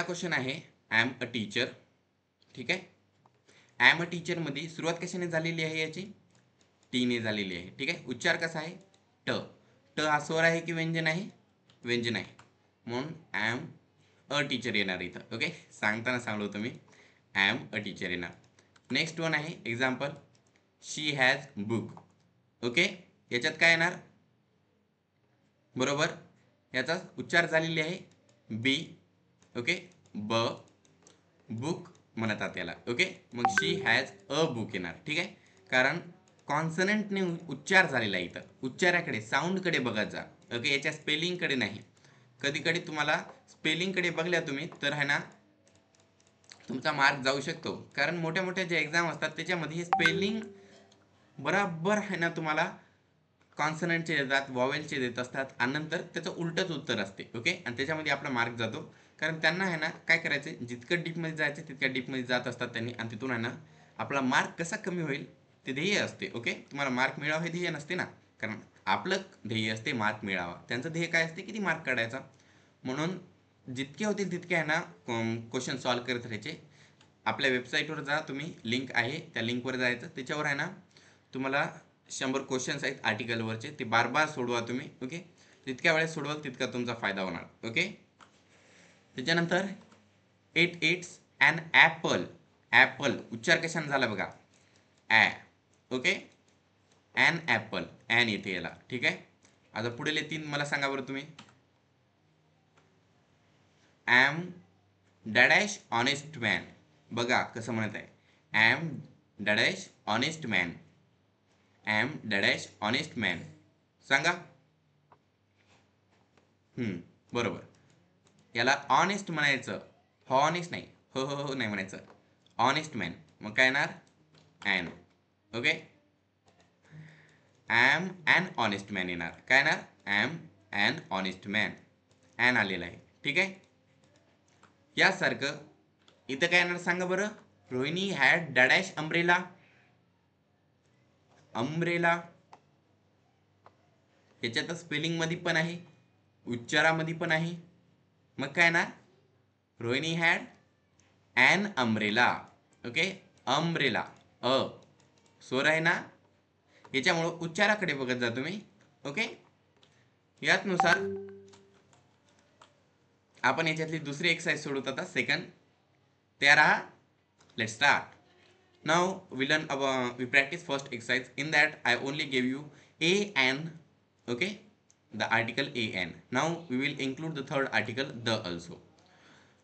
Question आहे am a teacher. ठीक आहे. ॲम अ टीचरमध्ये सुरुवात कशाने झालेली आहे याची? टीने झालेली आहे. ठीक आहे. उच्चार कसा आहे? ट. ट हा स्वर आहे की व्यंजन आहे? व्यंजन आहे. म्हणून ॲम अ टीचर येणार इथं. ओके. सांगताना सांगलो होतो मी ॲम अ टीचर येणार. नेक्स्ट वन आहे example she has book. Okay. याच्यात काय येणार? बरोबर याचा उच्चार झालेली आहे बी. ओके. ब बुक म्हणतात याला. ओके. मग शी हॅज अ बुक येणार. ठीक आहे. कारण कॉन्सनंटने उच्चार झालेला आहे. इथं उच्चाराकडे साऊंडकडे बघत जा. ओके. याच्या स्पेलिंगकडे नाही. कधी कधी तुम्हाला स्पेलिंगकडे बघल्या तुम्ही तर आहे ना तुमचा मार्क जाऊ शकतो. कारण मोठ्या मोठ्या जे एक्झाम असतात त्याच्यामध्ये हे स्पेलिंग बराबर आहे ना तुम्हाला कॉन्सनंटचे देतात, वॉवेलचे देत असतात आणि नंतर त्याचं उलटच उत्तर असते. ओके. आणि त्याच्यामध्ये आपला मार्क जातो. कारण त्यांना आहे ना काय करायचं, जितकं डीपमध्ये जायचं तितक्या डीपमध्ये जात असतात त्यांनी आणि तिथून आहे ना आपला मार्क कसा कमी होईल ते ध्येय असते. ओके. तुम्हाला मार्क मिळावा हे ध्येय नसते ना. कारण आपलं ध्येय असते मार्क मिळावा. त्यांचं ध्येय काय असते? किती मार्क काढायचा. म्हणून जितके होतील तितके आहे ना क्वेश्चन सॉल्व करत राहायचे. आपल्या वेबसाईटवर जा तुम्ही, लिंक आहे त्या लिंकवर जायचं. त्याच्यावर आहे ना तुम्हाला 100 क्वेश्चन्स आहेत आर्टिकलवरचे. ते बार बार सोडवा तुम्ही. ओके. जितक्या वेळेस सोडवाल तितका तुमचा फायदा होणार. ओके. त्याच्यानंतर it it's an apple. Apple उच्चार कशाने झाला बघा ॲ. ओके. An apple. ॲन येते याला. ठीक आहे. आता पुढील 3 मला सांगा बरं तुम्ही. Am dash honest man. बघा कसं म्हणत आहे. Am dash honest man. Am dash honest man. सांगा. बरोबर. याला ऑनेस्ट म्हणायचं. हॉनेस्ट नाही. हो हो हो नाही म्हणायचं. Honest man. मग काय येणार? An. Okay. Am an honest man येणार. काय येणार? Am an honest man. An आलेला आहे. ठीक आहे. यासारखं इथं काय येणार सांगा बरं. Rohini had dash umbrella. Umbrella याच्यात स्पेलिंगमध्ये पण आहे, उच्चारामध्ये पण आहे. मग काय ना Rohini had an umbrella. Okay. Umbrella अ स्वर आहे ना याच्यामुळं उच्चाराकडे बघत जा तुम्ही. ओके. याचनुसार आपण याच्यातली दुसरी एक्सरसाइज सोडवत आता सेकंड. तयार आहात? Let start. Now we learn about, we practice first exercise. In that I only gave you a and, okay, the article a and. Now we will include the third article the also.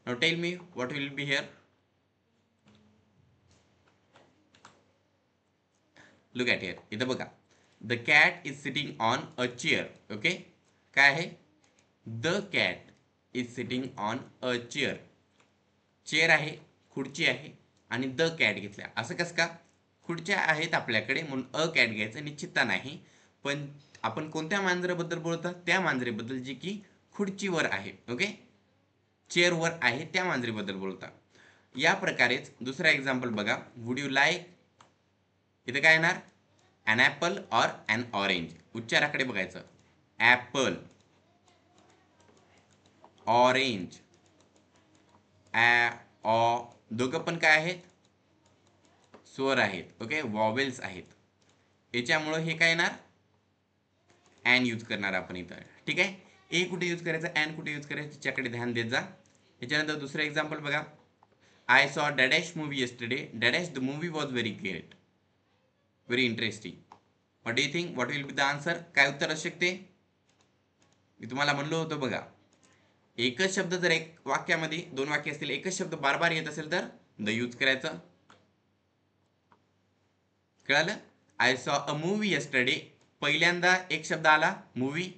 Now tell me what will be here. Look at here. इथं बघा. The cat is sitting on a chair. Okay. काय आहे? The cat is sitting on a chair. Chair आहे, खुर्ची आहे आणि the cat घेतल्या. असं कसं का? खुर्च्या आहेत आपल्याकडे म्हणून अ कॅट घ्यायचं निश्चितता नाही. पण आपण कोणत्या मांजराबद्दल बोलतात? त्या मांजरेबद्दल जी की खुर्चीवर आहे. ओके. चेअरवर आहे त्या मांजरीबद्दल बोलतात. या प्रकारेच दुसरा एक्झाम्पल बघा. Would you like. इथे काय येणार? An apple or an orange. उच्चाराकडे बघायचं. ॲपल, ऑरेंज, ऑ दोघं पण काय आहेत? स्वर आहेत. ओके. वॉवेल्स आहेत. याच्यामुळं हे काय येणार? ॲन यूज करणार आपण इथं. ठीक आहे. ए कुठे यूज करायचं, ॲन कुठे यूज करायचं त्याच्याकडे ध्यान देत जा. याच्यानंतर दुसरं एक्झाम्पल बघा. I saw dash movie yesterday. Dash the movie was very great, very interesting. What do you think what will be the answer? काय उत्तर असू शकते? मी तुम्हाला म्हणलो होतं बघा. एकच शब्द जर एक वाक्यामध्ये 2 वाक्य असतील, एकच शब्द बार बार येत असेल तर द यूज करायचं. कळालं? I saw a movie yesterday. पहिल्यांदा एक शब्द आला मूवी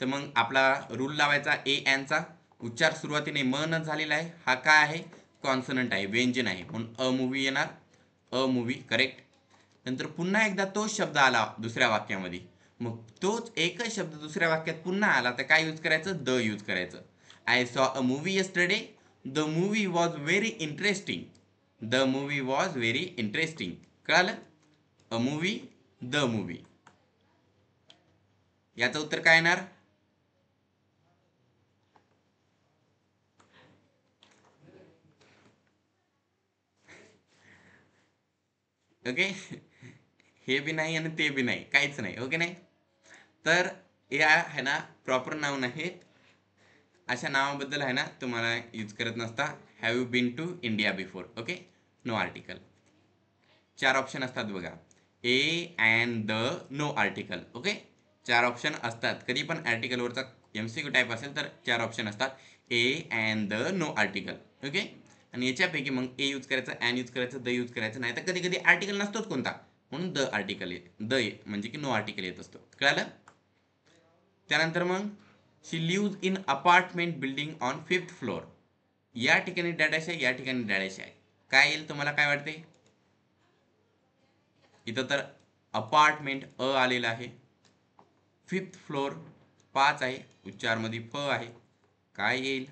तर मग आपला रूल लावायचा ए ॲनचा. उच्चार सुरुवातीने म न झालेला आहे. हा काय आहे? कॉन्सनंट आहे, व्यंजन आहे म्हणून अ मूवी येणार. A movie correct. नंतर पुन्हा एकदा तोच शब्द आला दुसऱ्या वाक्यामध्ये. मग तोच एकच शब्द दुसऱ्या वाक्यात पुन्हा आला तर काय यूज करायचं? द यूज करायचं. I saw a movie yesterday. The movie was very interesting. The movie was very interesting. कळालं? A movie, the movie. याचं उत्तर काय येणार? ओके. हे बी नाही आणि ते बी नाही, काहीच नाही. ओके नाही. तर या आहे ना प्रॉपर नाऊन आहेत. अशा नावाबद्दल आहे ना तुम्हाला यूज करत नसता. Have you been to India before. Okay. No article. 4 option असतात बघा. A and the no article. Okay. 4 option असतात. कधी पण आर्टिकलवरचा MCQ टाईप असेल तर 4 ऑप्शन असतात. A and the no article. Okay. आणि याच्यापैकी मग ए यूज करायचं, अँड यूज करायचं, द यूज करायचं नाही. तर कधी कधी आर्टिकल नसतोच कोणता, म्हणून द आर्टिकल द म्हणजे की नो आर्टिकल येत असतो. कळालं. त्यानंतर मग she lives in apartment building on 5th floor. या ठिकाणी डॅडॅश आहे, या ठिकाणी डॅडॅश आहे. काय येईल तुम्हाला काय वाटते? इथं तर अपार्टमेंट आलेला आहे. 5th फ्लोअर 5 आहे, उच्चारमध्ये आहे. काय येईल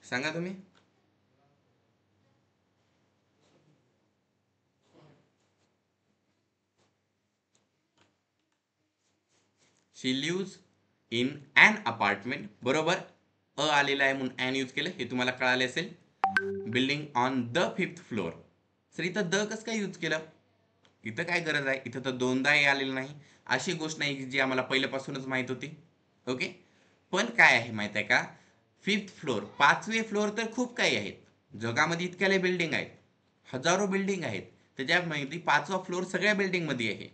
सांगा तुम्ही. शी लिव्ज इन ॲन अपार्टमेंट. बरोबर. आलेला आहे म्हणून ॲन यूज केलं, हे तुम्हाला कळाले असेल. Building on the 5th floor. Sir इथं द कसं काय यूज केलं? इथं काय गरज आहे? इथं तर दोनदाही आलेलं नाही. अशी गोष्ट नाही जी आम्हाला पहिल्यापासूनच माहीत होती. ओके. पण काय आहे माहीत आहे का? 5th फ्लोअर 5वे फ्लोअर तर खूप काही आहेत. जगामध्ये इतक्याले बिल्डिंग आहेत, हजारो बिल्डिंग आहेत. त्याच्यामध्ये 5वा फ्लोअर सगळ्या बिल्डिंगमध्ये आहे.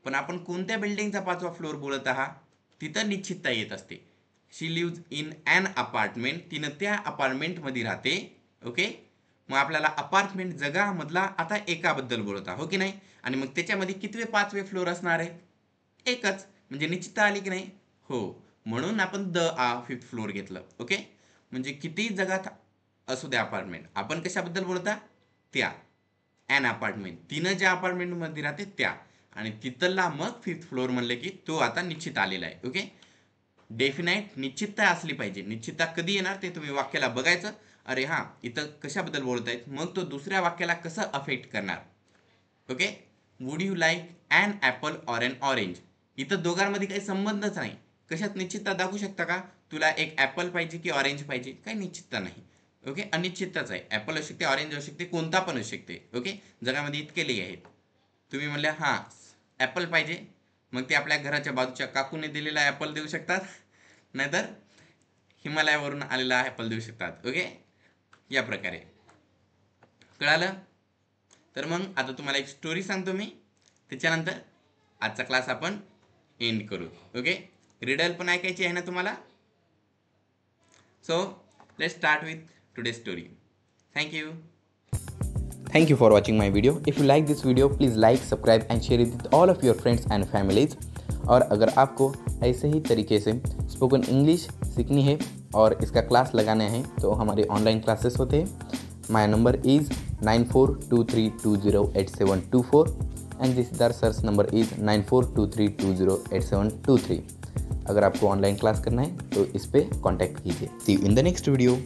पण आपण कोणत्या बिल्डिंगचा 5वा फ्लोअर बोलत आहात तिथं निश्चितता येत असते. शी लिव्ज इन ॲन अपार्टमेंट. तिनं त्या अपार्टमेंटमध्ये राहते. ओके. मग आपल्याला अपार्टमेंट जगामधला आता एकाबद्दल बोलत आहोत, हो की नाही. आणि मग त्याच्यामध्ये कितवे 5वे फ्लोअर असणार आहे? एकच. म्हणजे निश्चितता आली की नाही? हो. म्हणून आपण द 5th फ्लोअर घेतलं. ओके. म्हणजे किती जगात असू द्या अपार्टमेंट, आपण कशाबद्दल बोलता? त्या ॲन अपार्टमेंट. तिनं ज्या अपार्टमेंटमध्ये राहते त्या. आणि तिथला मग 5th फ्लोअर म्हणले की तो आता निश्चित आलेला आहे. ओके. डेफिनाईट निश्चितता असली पाहिजे. निश्चितता कधी येणार ते तुम्ही वाक्याला बघायचं. अरे हां, इथं कशाबद्दल बोलत आहेत, मग तो दुसऱ्या वाक्याला कसं अफेक्ट करणार. Okay. Would you like an apple or an orange. इथं दोघांमध्ये काही संबंधच नाही. कशात निश्चितता दाखवू शकता का? तुला एक ॲपल पाहिजे की ऑरेंज पाहिजे? काही निश्चितता नाही. ओके. अनिश्चितताच आहे. ॲपल असू शकते, ऑरेंज असू शकते, कोणता पण असू शकते. ओके. जगामध्ये इतके लई आहेत. तुम्ही म्हणल्या हां ॲपल पाहिजे, मग ते आपल्या घराच्या बाजूच्या काकूने दिलेला ॲपल देऊ शकतात, नाहीतर हिमालयावरून आलेला ॲपल देऊ शकतात. ओके. या प्रकारे. कळालं. तर मग आता तुम्हाला एक स्टोरी सांगतो मी, त्याच्यानंतर आजचा क्लास आपण एंड करू. ओके. रिडल पण ऐकायची आहे ना तुम्हाला. So let's start with today story. Thank you. Thank you for watching my video. If you like this video, please like, subscribe and share it with all of your friends and families. और अगर आपको ऐसे ही तरीके से spoken English सीखनी है और इसका class लगाना है तो हमारे ऑनलाइन क्लासेस होते हैं. माय नंबर इज़ 9423208724 एंड जिसदार सर्स नंबर इज़ 9423208723. अगर आपको ऑनलाइन क्लास करना है तो इस पर कॉन्टैक्ट कीजिए. See you in the next video.